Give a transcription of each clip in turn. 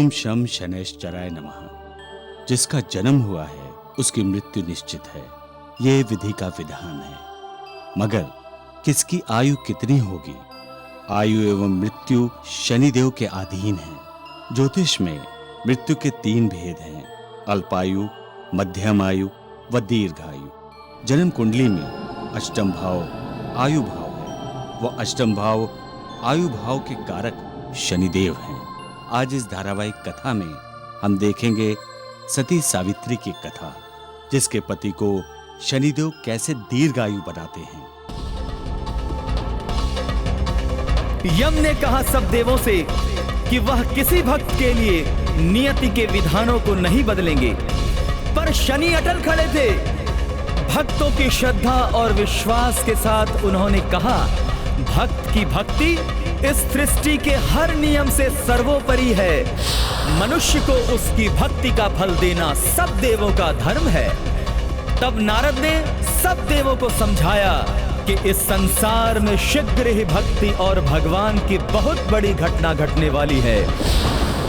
ओम शम शनैश्चराय नमः। जिसका जन्म हुआ है उसकी मृत्यु निश्चित है, ये विधि का विधान है। मगर किसकी आयु कितनी होगी, आयु एवं मृत्यु शनिदेव के अधीन है। ज्योतिष में मृत्यु के 3 भेद हैं, अल्पायु, मध्यम आयु व दीर्घायु। जन्म कुंडली में अष्टम भाव आयु भाव है, वह अष्टम भाव आयु भाव के कारक शनिदेव हैं। आज इस धारावाहिक कथा में हम देखेंगे सती सावित्री की कथा, जिसके पति को शनिदेव कैसे दीर्घायु बनाते हैं। यम ने कहा सब देवों से कि वह किसी भक्त के लिए नियति के विधानों को नहीं बदलेंगे, पर शनि अटल खड़े थे। भक्तों की श्रद्धा और विश्वास के साथ उन्होंने कहा, भक्त की भक्ति इस सृष्टि के हर नियम से सर्वोपरि है। मनुष्य को उसकी भक्ति का फल देना सब देवों का धर्म है। तब नारद ने सब देवों को समझाया कि इस संसार में शीघ्र ही भक्ति और भगवान की बहुत बड़ी घटना घटने वाली है,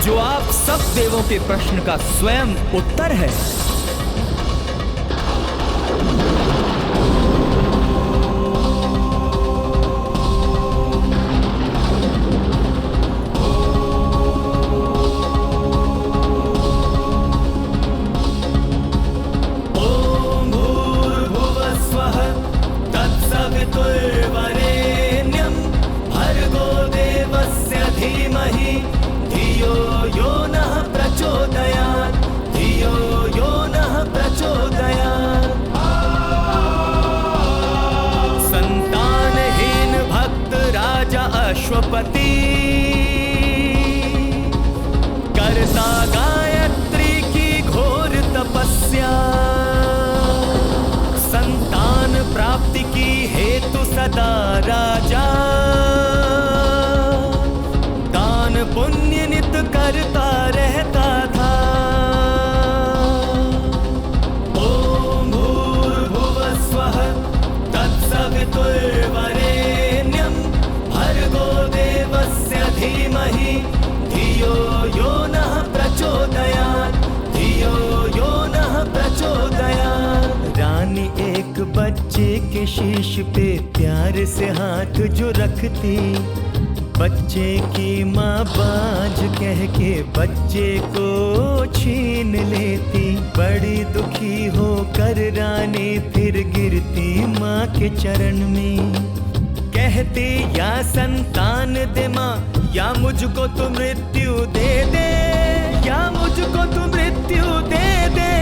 जो आप सब देवों के प्रश्न का स्वयं उत्तर है। अश्वपति करता गायत्री की घोर तपस्या, संतान प्राप्ति की हेतु सदा राजा दान पुण्य नित करता रहता था। ओम भूर्भुवः स्वः तत्सवितुर्वरेण्यं भर्गो देवस्य धीमहि धियो यो नः प्रचोदयात्, धियो यो नः प्रचोदयात्। रानी एक बच्चे के शीश पे प्यार से हाथ जो रखती, बच्चे की माँ बाज कह के बच्चे को छीन लेती। बड़ी दुखी होकर रानी फिर गिरती माँ के चरण में, कहती या संतान दे माँ, या मुझको तू मृत्यु दे दे, या मुझको तू मृत्यु दे दे,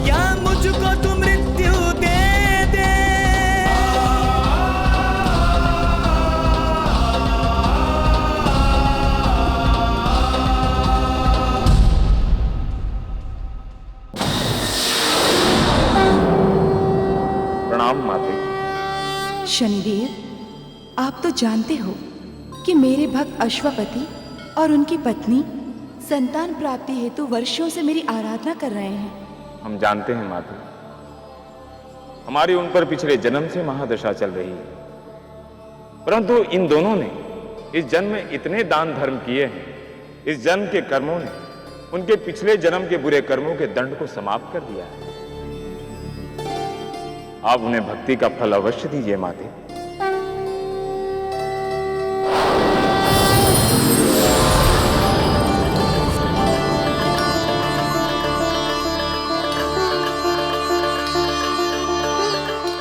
या मुझको तू मृत्यु दे दे। प्रणाम माते। शनिदेव, आप तो जानते हो कि मेरे भक्त अश्वपति और उनकी पत्नी संतान प्राप्ति हेतु वर्षों से मेरी आराधना कर रहे हैं। हम जानते हैं माते, हमारी उन पर पिछले जन्म से महादशा चल रही है, परंतु इन दोनों ने इस जन्म में इतने दान धर्म किए हैं, इस जन्म के कर्मों ने उनके पिछले जन्म के बुरे कर्मों के दंड को समाप्त कर दिया है। आप उन्हें भक्ति का फल अवश्य दीजिए माते।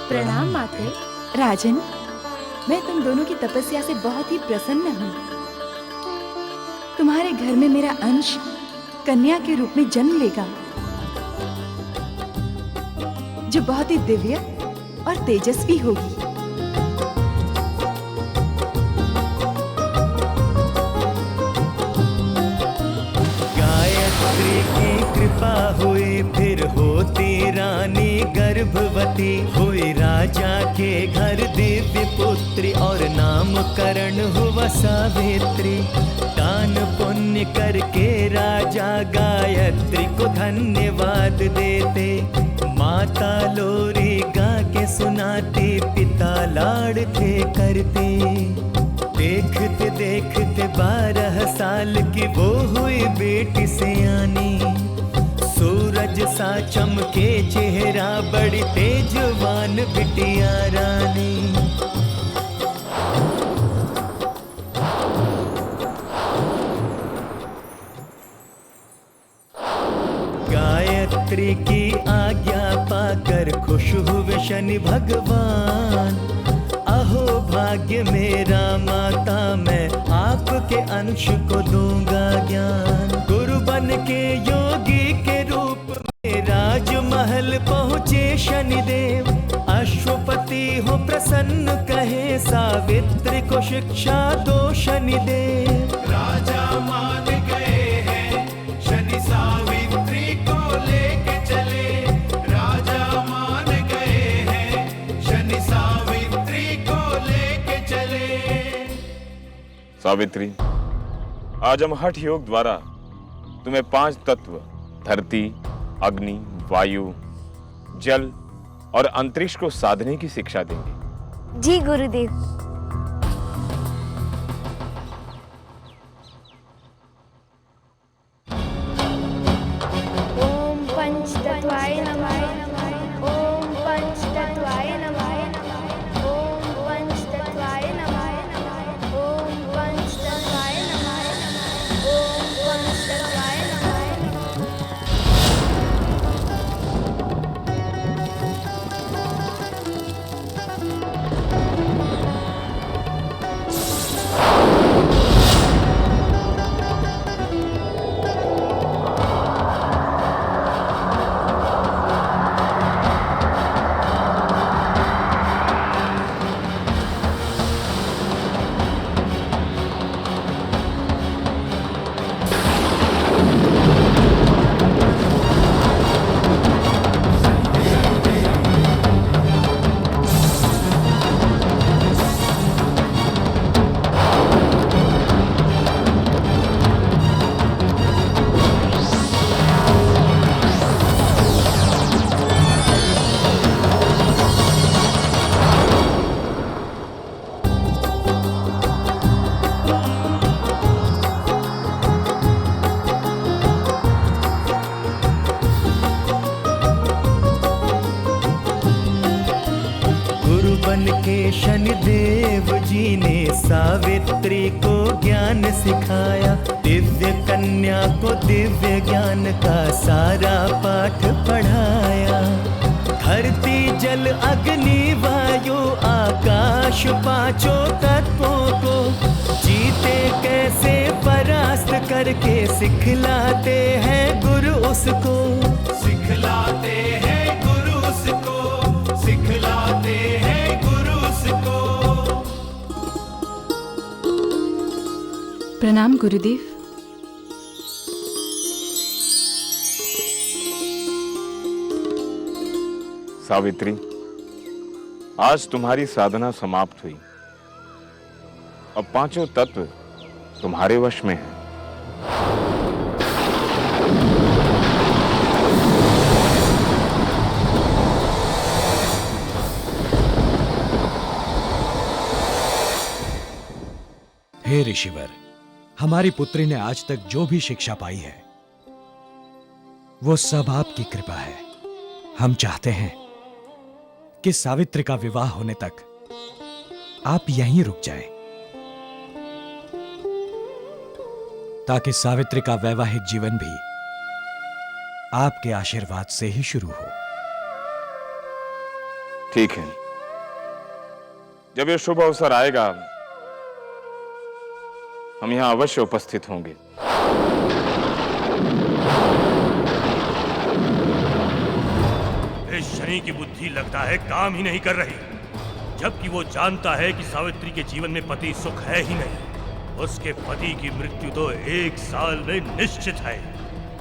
प्रणाम माते। राजन, मैं तुम दोनों की तपस्या से बहुत ही प्रसन्न हूँ। तुम्हारे घर में मेरा अंश कन्या के रूप में जन्म लेगा, जो बहुत ही दिव्य और तेजस्वी होगी। गायत्री की कृपा हुई फिर होती रानी गर्भवती, हुई राजा के घर दिव्य पुत्री और नामकरण हुआ सावित्री। दान पुण्य करके राजा गायत्री को धन्यवाद देते, माता लोरी गा के सुनाती, पिता लाड़ थे करते। देखते देखते 12 साल की वो हुई बेटी सयानी। सूरज सा चमके चेहरा, बड़ी तेजवान बिटिया रानी। गायत्री की आज्ञा पाकर खुश हुए शनि भगवान। अहो भाग्य मेरा माता, मैं आपके अंश को दूंगा ज्ञान। गुरु बन के योगी के रूप में राजमहल पहुँचे शनिदेव। अश्वपति हो प्रसन्न कहे, सावित्री को शिक्षा दो शनिदेव। राजा मान गए हैं, शनि सावित्री को लेके चले। राजा मान गए हैं, शनि सावित्री को लेके चले। सावित्री, आज हम हठ योग द्वारा तुम्हें 5 तत्व धरती, अग्नि, वायु, जल और अंतरिक्ष को साधने की शिक्षा देंगे। जी गुरुदेव। ओम पंचतत्वाय नमः। ओम पंचतत्वाय नमः। ओम पंचतत्वाय नमः। ओम पंचतत्वाय नमः। ओम पंचतत्वाय नमः। बन के शनिदेव जी ने सावित्री को ज्ञान सिखाया। दिव्य कन्या को दिव्य ज्ञान का सारा पाठ पढ़ाया। धरती, जल, अग्नि, वायु, आकाश, 5 तत्वों को जीते कैसे परास्त करके सिखलाते हैं गुरु उसको। सिखलाते हैं गुरु उसको, सिखलाते हैं गुरु उसको। प्रणाम गुरुदेव। सावित्री, आज तुम्हारी साधना समाप्त हुई। अब 5 तत्व तुम्हारे वश में हैं। हे ऋषिवर, हमारी पुत्री ने आज तक जो भी शिक्षा पाई है वो सब आपकी कृपा है। हम चाहते हैं कि सावित्री का विवाह होने तक आप यहीं रुक जाएं, ताकि सावित्री का वैवाहिक जीवन भी आपके आशीर्वाद से ही शुरू हो। ठीक है, जब यह शुभ अवसर आएगा हम यहां अवश्य उपस्थित होंगे। इस शनि की बुद्धि लगता है काम ही नहीं कर रही, जबकि वो जानता है कि सावित्री के जीवन में पति सुख है ही नहीं। उसके पति की मृत्यु तो 1 साल में निश्चित है।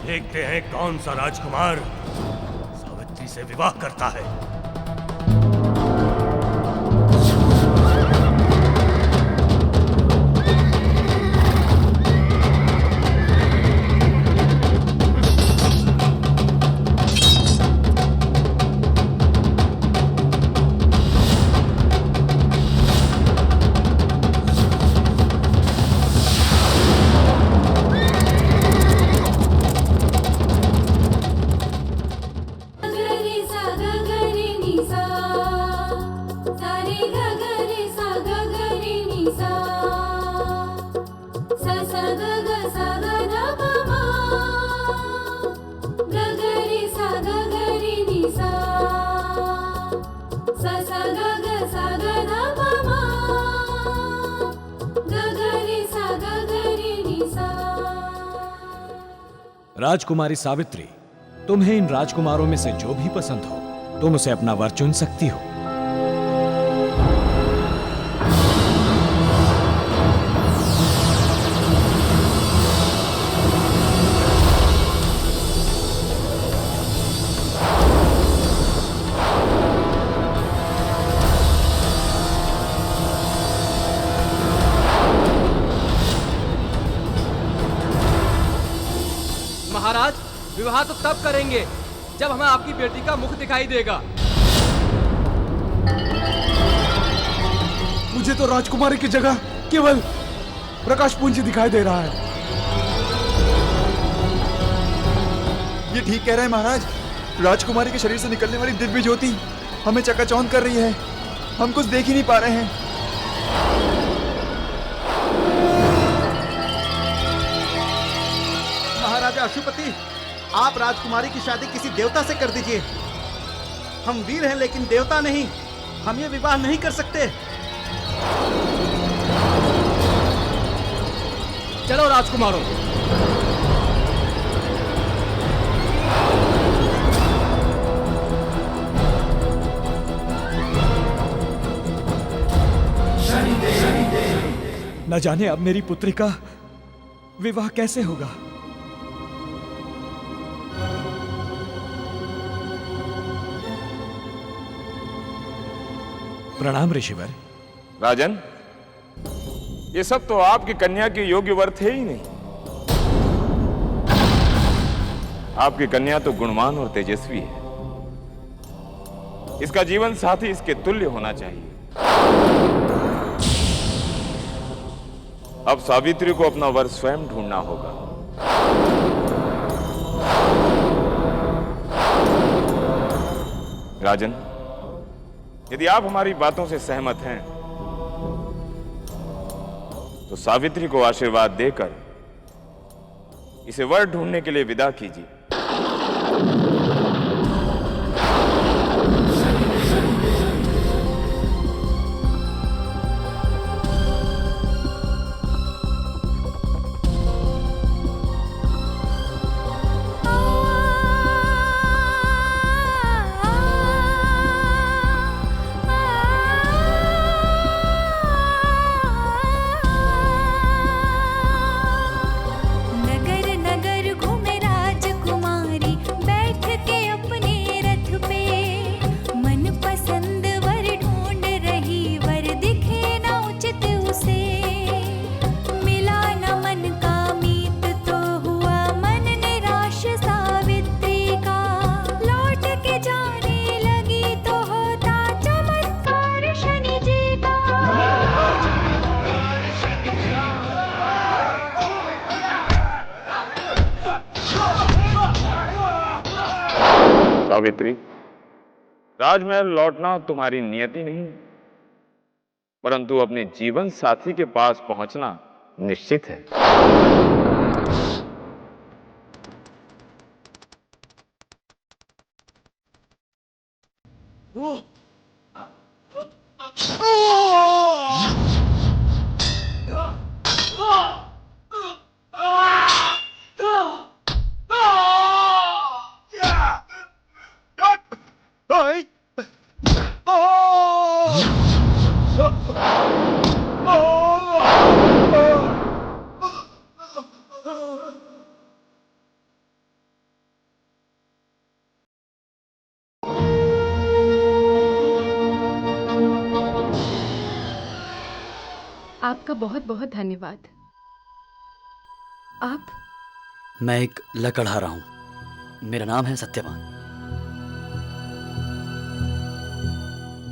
देखते हैं कौन सा राजकुमार सावित्री से विवाह करता है। राजकुमारी सावित्री, तुम्हें इन राजकुमारों में से जो भी पसंद हो, तुम उसे अपना वर चुन सकती हो। महाराज, विवाह तो तब करेंगे जब हमें आपकी बेटी का मुख दिखाई देगा। मुझे तो राजकुमारी की जगह केवल प्रकाश पुंज दिखाई दे रहा है। ये ठीक कह रहे हैं महाराज। राजकुमारी के शरीर से निकलने वाली दिव्य ज्योति हमें चकाचौंध कर रही है। हम कुछ देख ही नहीं पा रहे हैं। महाराजा अशुपति, आप राजकुमारी की शादी किसी देवता से कर दीजिए। हम वीर हैं लेकिन देवता नहीं। हम ये विवाह नहीं कर सकते। चलो राजकुमारों। न जाने अब मेरी पुत्री का विवाह कैसे होगा। प्रणाम ऋषिवर। राजन, ये सब तो आपकी कन्या के योग्य वर थे ही नहीं। आपकी कन्या तो गुणवान और तेजस्वी है। इसका जीवन साथी इसके तुल्य होना चाहिए। अब सावित्री को अपना वर स्वयं ढूंढना होगा। राजन, यदि आप हमारी बातों से सहमत हैं तो सावित्री को आशीर्वाद देकर इसे वर ढूंढने के लिए विदा कीजिए। सावित्री, राजमहल लौटना तुम्हारी नियति नहीं, परंतु अपने जीवन साथी के पास पहुंचना निश्चित है। आपका बहुत बहुत धन्यवाद। आप? मैं एक लकड़हारा हूं। मेरा नाम है सत्यवान।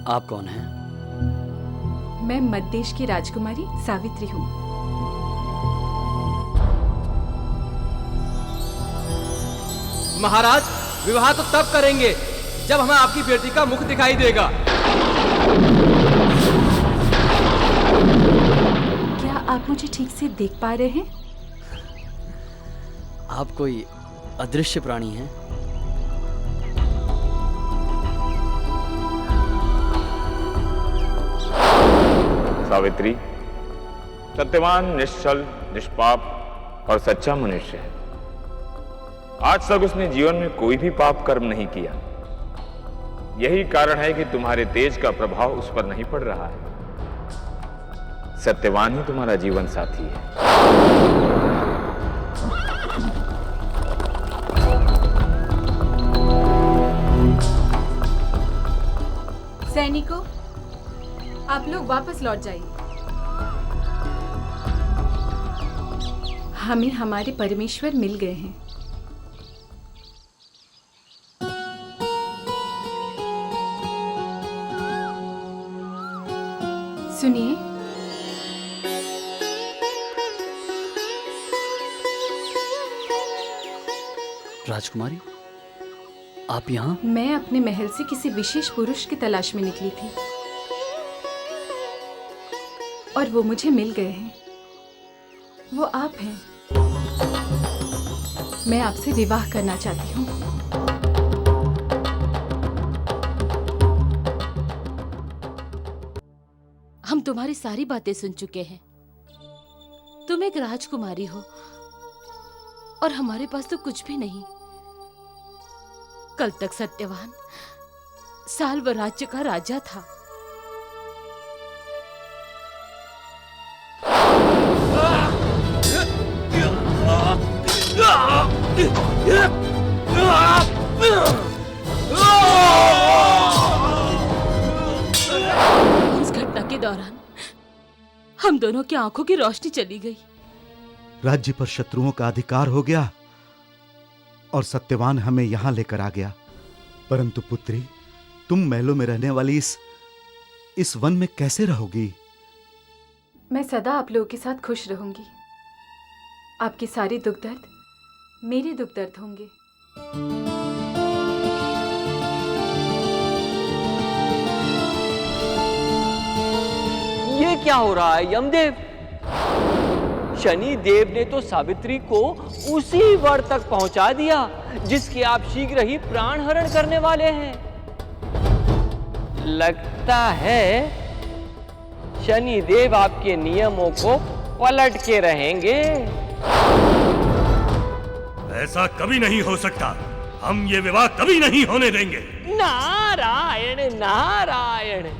आप कौन हैं? मैं मध्य की राजकुमारी सावित्री हूं। महाराज, विवाह तो तब करेंगे जब हमें आपकी बेटी का मुख दिखाई देगा। क्या आप मुझे ठीक से देख पा रहे हैं? आप कोई अदृश्य प्राणी हैं? सावित्री सत्यवान, निश्चल, निष्पाप और सच्चा मनुष्य है। आज तक उसने जीवन में कोई भी पाप कर्म नहीं किया। यही कारण है कि तुम्हारे तेज का प्रभाव उस पर नहीं पड़ रहा है। सत्यवान ही तुम्हारा जीवन साथी है। सैनिकों, आप लोग वापस लौट जाइए। हमें हमारे परमेश्वर मिल गए हैं। सुनिए, राजकुमारी, आप यहाँ? मैं अपने महल से किसी विशेष पुरुष की तलाश में निकली थी और वो मुझे मिल गए हैं। वो आप हैं। मैं आपसे विवाह करना चाहती हूँ। हम तुम्हारी सारी बातें सुन चुके हैं। तुम एक राजकुमारी हो और हमारे पास तो कुछ भी नहीं। कल तक सत्यवान साल्व राज्य का राजा था। उस घटना के दौरान हम दोनों की आंखों की रोशनी चली गई। राज्य पर शत्रुओं का अधिकार हो गया और सत्यवान हमें यहां लेकर आ गया। परंतु पुत्री, तुम महलों में रहने वाली इस वन में कैसे रहोगी? मैं सदा आप लोगों के साथ खुश रहूंगी। आपके सारे दुख दर्द मेरे दुख दर्द होंगे। ये क्या हो रहा है यमदेव? शनि देव ने तो सावित्री को उसी वर तक पहुंचा दिया जिसके आप शीघ्र ही प्राण हरण करने वाले हैं। लगता है शनि देव आपके नियमों को पलट के रहेंगे। ऐसा कभी नहीं हो सकता। हम ये विवाह कभी नहीं होने देंगे। नारायण नारायण।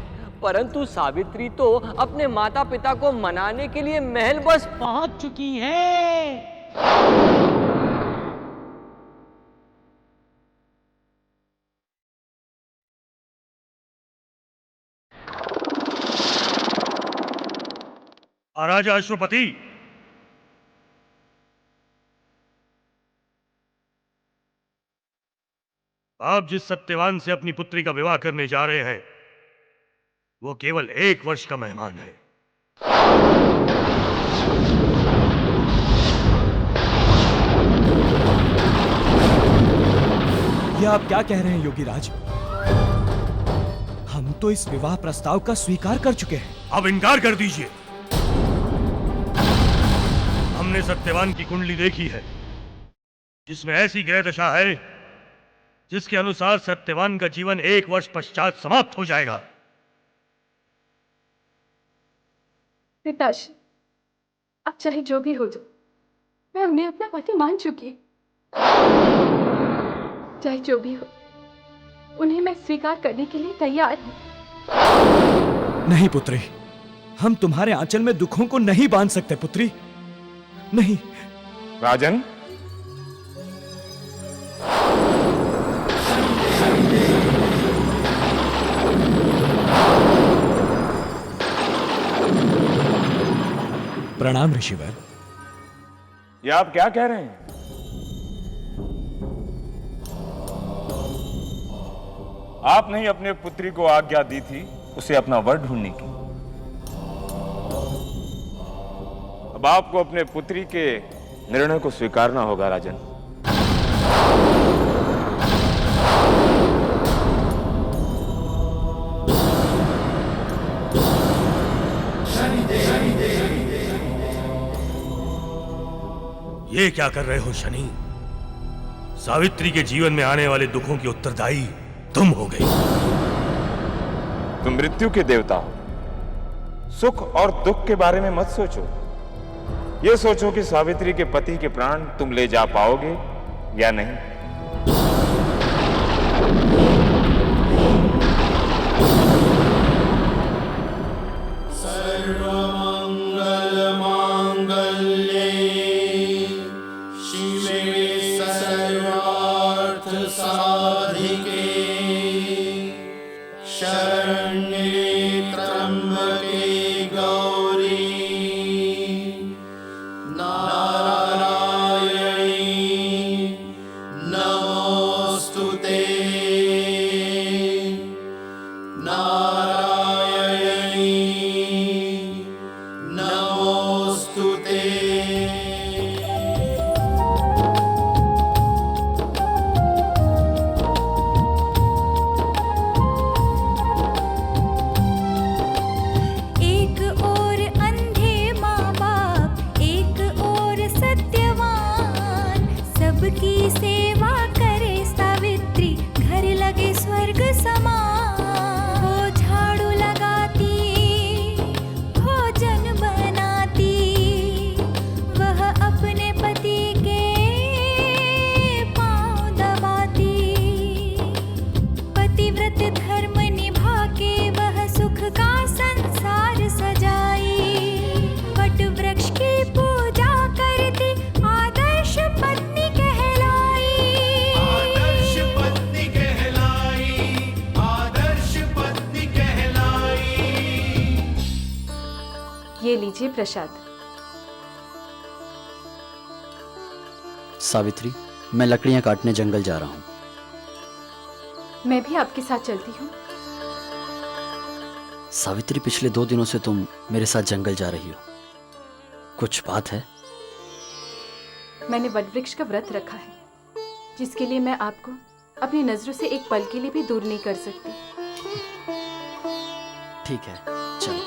परंतु सावित्री तो अपने माता पिता को मनाने के लिए महल बस पहुंच चुकी है। राजा अश्वपति, आप जिस सत्यवान से अपनी पुत्री का विवाह करने जा रहे हैं वो केवल 1 वर्ष का मेहमान है। ये आप क्या कह रहे हैं योगीराज? हम तो इस विवाह प्रस्ताव का स्वीकार कर चुके हैं। अब इनकार कर दीजिए। हमने सत्यवान की कुंडली देखी है जिसमें ऐसी ग्रह दशा है जिसके अनुसार सत्यवान का जीवन 1 वर्ष पश्चात समाप्त हो जाएगा। पिताश्री, अब चाहे जो भी हो जाए, मैं उन्हें अपना पति मान चुकी। चाहे जो भी हो, उन्हें मैं स्वीकार करने के लिए तैयार हूँ। नहीं पुत्री, हम तुम्हारे आंचल में दुखों को नहीं बांध सकते पुत्री, नहीं। राजन, प्रणाम ऋषिवर। ये आप क्या कह रहे हैं? आपने ही अपने पुत्री को आज्ञा दी थी उसे अपना वर ढूंढने की। अब आपको अपने पुत्री के निर्णय को स्वीकारना होगा राजन। ये क्या कर रहे हो शनि? सावित्री के जीवन में आने वाले दुखों की उत्तरदायी तुम हो गई। तुम मृत्यु के देवता हो। सुख और दुख के बारे में मत सोचो। ये सोचो कि सावित्री के पति के प्राण तुम ले जा पाओगे या नहीं? सर्वमंगलमांगल्ये शिवे सर्वार्थ साधिके शरण्ये त्र्यंबके गौरी नारायणी नमोस्तुते नारायणी नमोस्तुते। एक और अंधे माँ बाप, एक और सत्यवान, सबकी सेवा करे सावित्री, घर लगे स्वर्ग समान। वो झाड़ू लगाती, भोजन बनाती, वह अपने पति के पाँव दबाती। पतिव्रत धर्म निभा के वह सुख का संसार सजाई। वट वृक्ष की पूजा करती, आदर्श पत्नी कहलाई। आदर्श पत्नी कहलाई, आदर्श पत्नी कहलाई। ये लीजिए प्रसाद। सावित्री, मैं लकड़ियां काटने जंगल जा रहा हूँ। मैं भी आपके साथ चलती हूँ। सावित्री, पिछले 2 दिनों से तुम मेरे साथ जंगल जा रही हो, कुछ बात है? मैंने वटवृक्ष का व्रत रखा है, जिसके लिए मैं आपको अपनी नजरों से एक पल के लिए भी दूर नहीं कर सकती। ठीक है, चलो।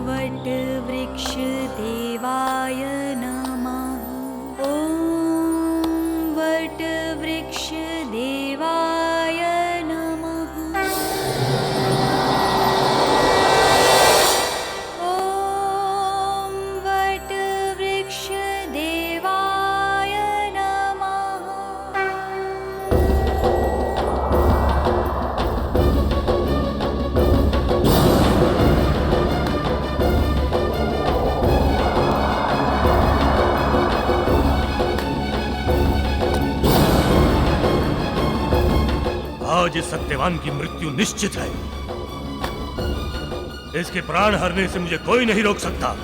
वट वृक्ष देवाय नमः। ॐ वट वृक्ष देवाय नमः। ॐ वट वृक्ष देवाय नमः। आज इस सत्यवान की मृत्यु निश्चित है। इसके प्राण हरने से मुझे कोई नहीं रोक सकता।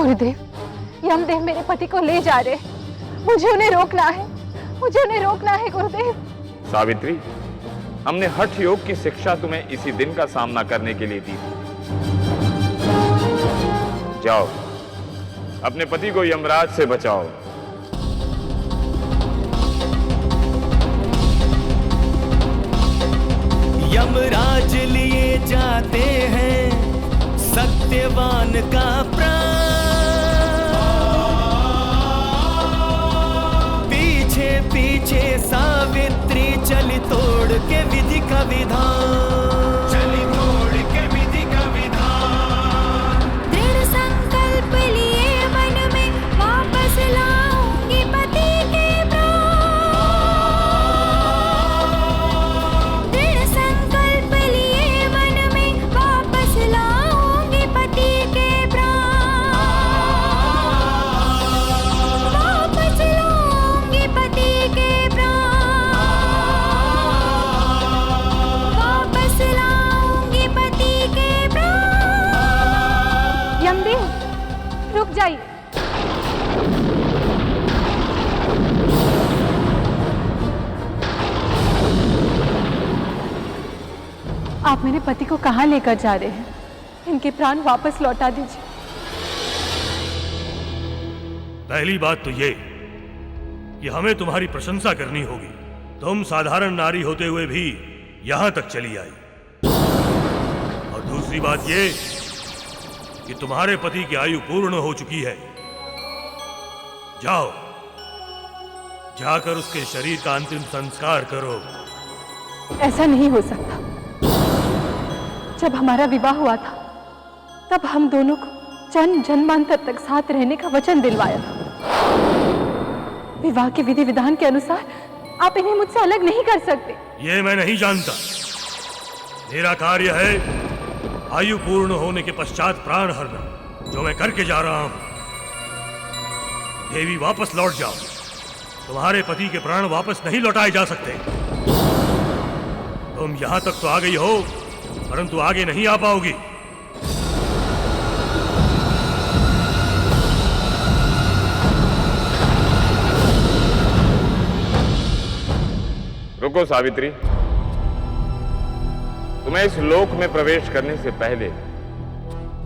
गुरुदेव, यमदेव मेरे पति को ले जा रहे, मुझे उन्हें रोकना है, मुझे उन्हें रोकना है गुरुदेव। सावित्री, हमने हठ योग की शिक्षा तुम्हें इसी दिन का सामना करने के लिए दी थी। जाओ, अपने पति को यमराज से बचाओ। यमराज लिए जाते हैं सत्यवान का प्राण, पीछे पीछे सावित्री चली तोड़ के विधि का विधान, चली तोड़ के विधि का विधान। दृढ़ संकल्प लिए मन में वापस लाऊंगी पति के प्राण, दृढ़ संकल्प लिए मन में वापस लाऊंगी पति के प्राण, वापस लाऊंगी पति के प्राण, वापस लाऊंगी पति के प्राण। यमदेव, रुक जाइए। आप मेरे पति को कहाँ लेकर जा रहे हैं? इनके प्राण वापस लौटा दीजिए। पहली बात तो ये कि हमें तुम्हारी प्रशंसा करनी होगी। तुम साधारण नारी होते हुए भी यहां तक चली आई। और दूसरी बात ये कि तुम्हारे पति की आयु पूर्ण हो चुकी है। जाओ, जाकर उसके शरीर का अंतिम संस्कार करो। ऐसा नहीं हो सकता। जब हमारा विवाह हुआ था तब हम दोनों को जन्म जन्मांतर तक साथ रहने का वचन दिलवाया था। विवाह के विधि विधान के अनुसार आप इन्हें मुझसे अलग नहीं कर सकते। ये मैं नहीं जानता। मेरा कार्य है आयु पूर्ण होने के पश्चात प्राण हरना, जो मैं करके जा रहा हूं। देवी, वापस लौट जाओ। तुम्हारे पति के प्राण वापस नहीं लौटाए जा सकते। तुम यहां तक तो आ गई हो, परंतु आगे नहीं आ पाओगी। रुको सावित्री, तुम्हें इस लोक में प्रवेश करने से पहले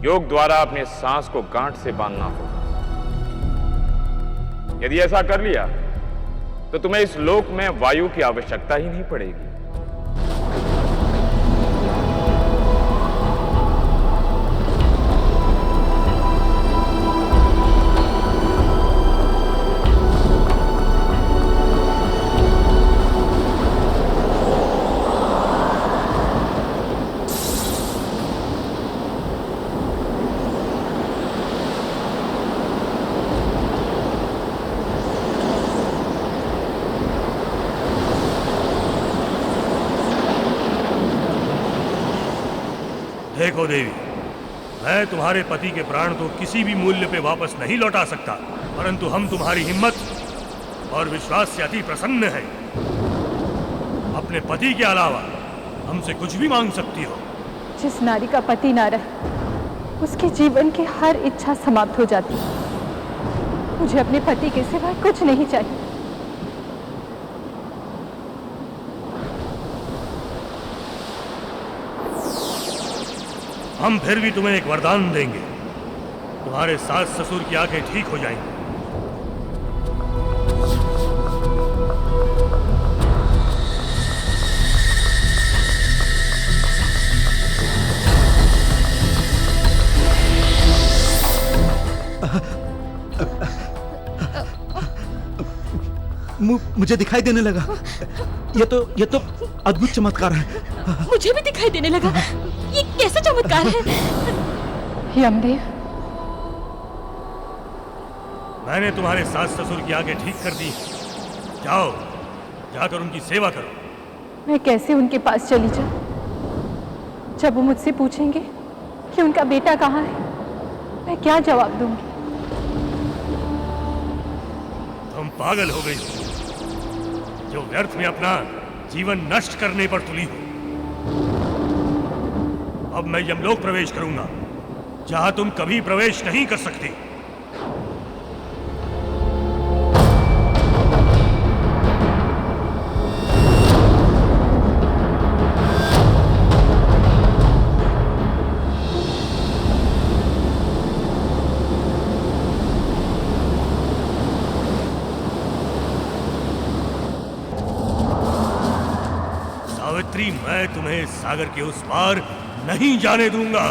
योग द्वारा अपने सांस को गांठ से बांधना होगा। यदि ऐसा कर लिया तो तुम्हें इस लोक में वायु की आवश्यकता ही नहीं पड़ेगी। देखो देवी, मैं तुम्हारे पति के प्राण तो किसी भी मूल्य पे वापस नहीं लौटा सकता, परंतु हम तुम्हारी हिम्मत और विश्वास से अति प्रसन्न हैं। अपने पति के अलावा हमसे कुछ भी मांग सकती हो। जिस नारी का पति ना रहे उसके जीवन की हर इच्छा समाप्त हो जाती है। मुझे अपने पति के सिवा कुछ नहीं चाहिए। हम फिर भी तुम्हें एक वरदान देंगे। तुम्हारे सास ससुर की आंखें ठीक हो जाएंगी। मुझे दिखाई देने लगा। ये तो अद्भुत चमत्कार है। मुझे भी दिखाई देने लगा। ये कैसा चमत्कार है? यमदेव, मैंने तुम्हारे सास ससुर की आंखें ठीक कर दी। जाओ, जाकर उनकी सेवा करो। मैं कैसे उनके पास चली जाऊं? जब वो मुझसे पूछेंगे कि उनका बेटा कहाँ है, मैं क्या जवाब दूंगी? तुम पागल हो गई हो, जो व्यर्थ में अपना जीवन नष्ट करने पर तुली हो। अब मैं यमलोक प्रवेश करूंगा, जहां तुम कभी प्रवेश नहीं कर सकती। सावित्री, मैं तुम्हें सागर के उस पार नहीं जाने दूंगा।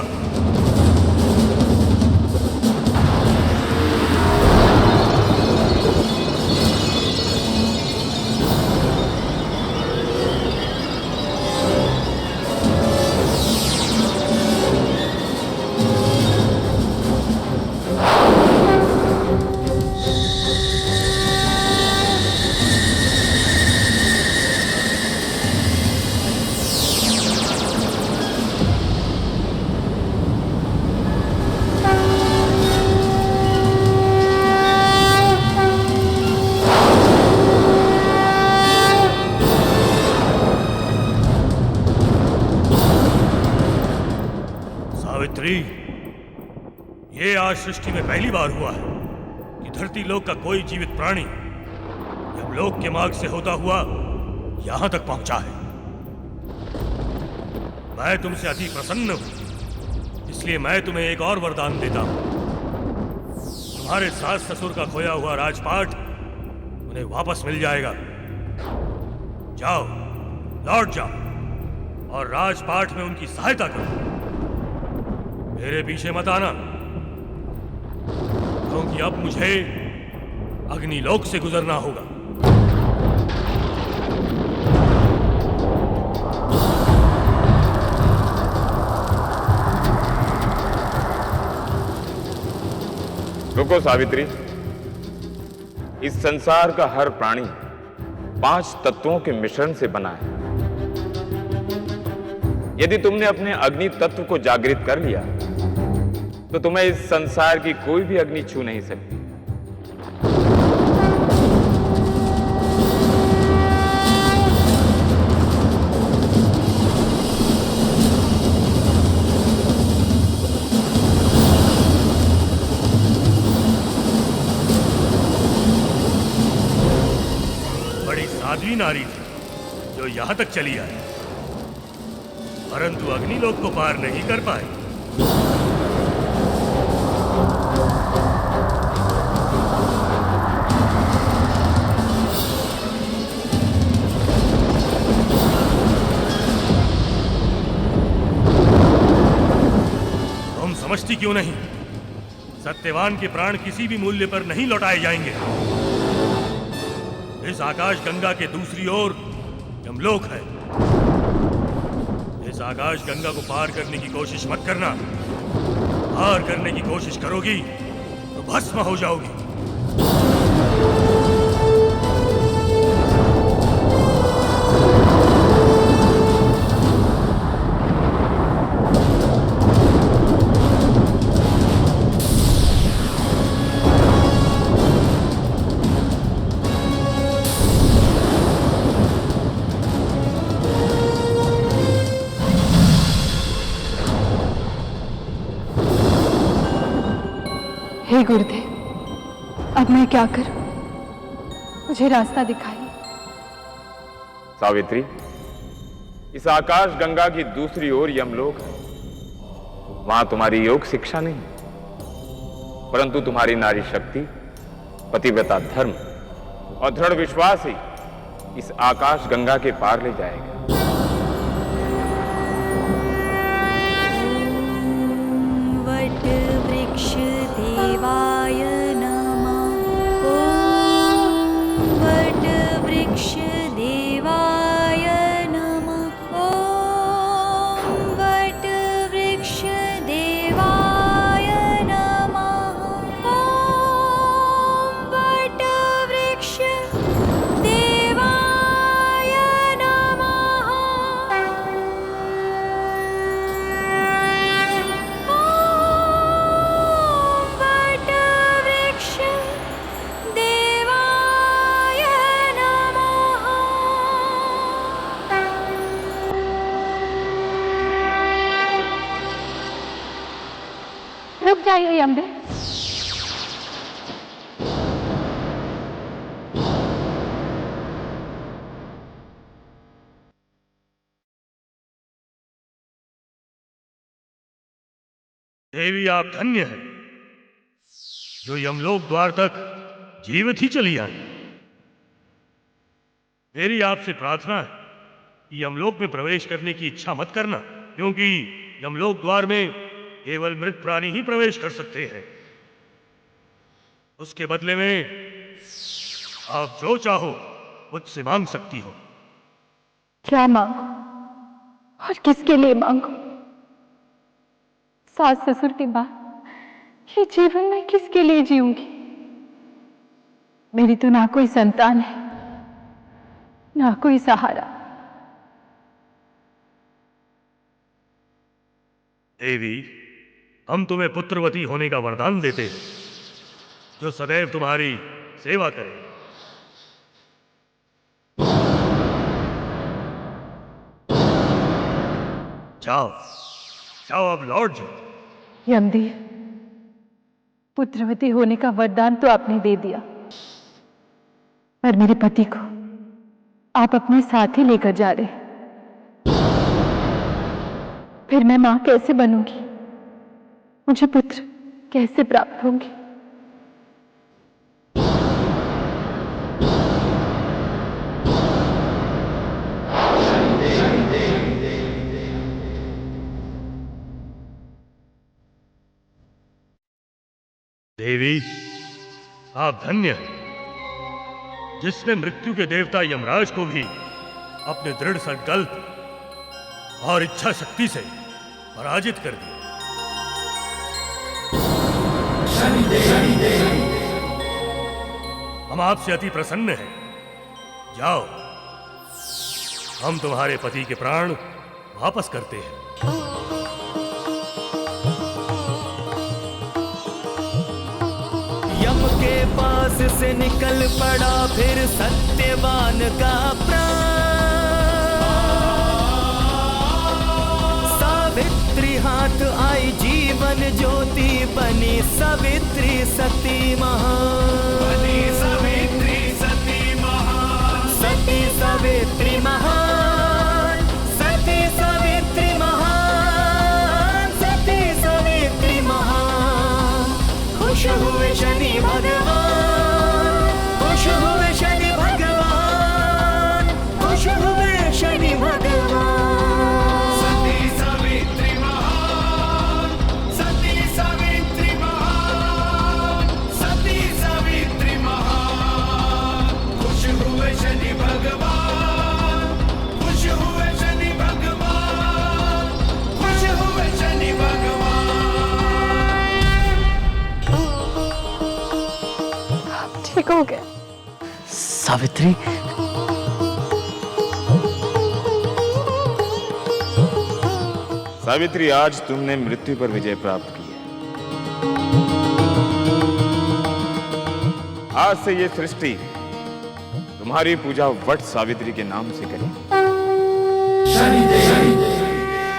सावित्री, ये आज सृष्टि में पहली बार हुआ है कि धरती लोक का कोई जीवित प्राणी यमलोक के मार्ग से होता हुआ यहां तक पहुंचा है। मैं तुमसे अति प्रसन्न हूं, इसलिए मैं तुम्हें एक और वरदान देता हूं। तुम्हारे सास ससुर का खोया हुआ राजपाट उन्हें वापस मिल जाएगा। जाओ, लौट जाओ और राजपाट में उनकी सहायता करो। मेरे पीछे मत आना, क्योंकि अब मुझे अग्निलोक से गुजरना होगा। रुको सावित्री, इस संसार का हर प्राणी 5 तत्वों के मिश्रण से बना है। यदि तुमने अपने अग्नि तत्व को जागृत कर लिया तो तुम्हें इस संसार की कोई भी अग्नि छू नहीं सकती। बड़ी साध्वी नारी थी जो यहां तक चली आई, परंतु अग्निलोक को पार नहीं कर पाई। तुम समझती क्यों नहीं? सत्यवान के प्राण किसी भी मूल्य पर नहीं लौटाए जाएंगे। इस आकाश गंगा के दूसरी ओर यमलोक है। इस आकाश गंगा को पार करने की कोशिश मत करना। पार करने की कोशिश करोगी तो भस्म हो जाओगी। हे गुरुदेव, अब मैं क्या करूं? मुझे रास्ता दिखाइए। सावित्री, इस आकाश गंगा की दूसरी ओर यमलोक है। वहां तुम्हारी योग शिक्षा नहीं, परंतु तुम्हारी नारी शक्ति, पतिव्रता धर्म और दृढ़ विश्वास ही इस आकाश गंगा के पार ले जाएगा। वट वृक्ष देवाय नमः। ॐ वट वृक्ष देवाय नमः। ॐ वट वृक्ष देवाय नमः। ॐ वट वृक्ष देवाय नमः। वट वृक्ष देवाय नमः। रुक जाइए यमदेव। देवी, आप धन्य हैं जो यमलोक द्वार तक जीवित ही चली आई। मेरी आपसे प्रार्थना है यमलोक में प्रवेश करने की इच्छा मत करना, क्योंकि यमलोक द्वार में केवल मृत प्राणी ही प्रवेश कर सकते हैं। उसके बदले में आप जो चाहो मुझसे मांग सकती हो। क्या मांगो और किसके लिए मांगो? सास ससुर के बाद ये जीवन मैं किसके लिए जीऊंगी? मेरी तो ना कोई संतान है, ना कोई सहारा। देवी, हम तुम्हें पुत्रवती होने का वरदान देते हैं, जो सदैव तुम्हारी सेवा करे। जाओ जाओ, अब लौट जाओ। यमदेव, पुत्रवती होने का वरदान तो आपने दे दिया, पर मेरे पति को आप अपने साथ ही लेकर जा रहे, फिर मैं मां कैसे बनूंगी? मुझे पुत्र कैसे प्राप्त होंगे? देवी, आप धन्य हैं, जिसने मृत्यु के देवता यमराज को भी अपने दृढ़ संकल्प और इच्छा शक्ति से पराजित कर दिया। हम आपसे अति प्रसन्न हैं। जाओ, हम तुम्हारे पति के प्राण वापस करते हैं। यम के पास से निकल पड़ा फिर सत्यवान का प्राण। सावित्री हाथ आई जीवन ज्योति बनी सावित्री सती महान। बनी सावित्री सती महान। सती सावित्री महान। सती सावित्री महान। सती सावित्री महान। खुश हुए शनि भगवान। खुश हुए शनि भगवान। खुश हुए शनि भगवान। सती सावित्री महान। सती सावित्री महान। सती सावित्री महान। खुश हुए शनि भगवान। खुश हुए शनि भगवान। खुश हुए शनि भगवान। ठीक हो गया। सावित्री, सावित्री, आज तुमने मृत्यु पर विजय प्राप्त की है। आज से ये सृष्टि तुम्हारी पूजा वट सावित्री के नाम से करेगी।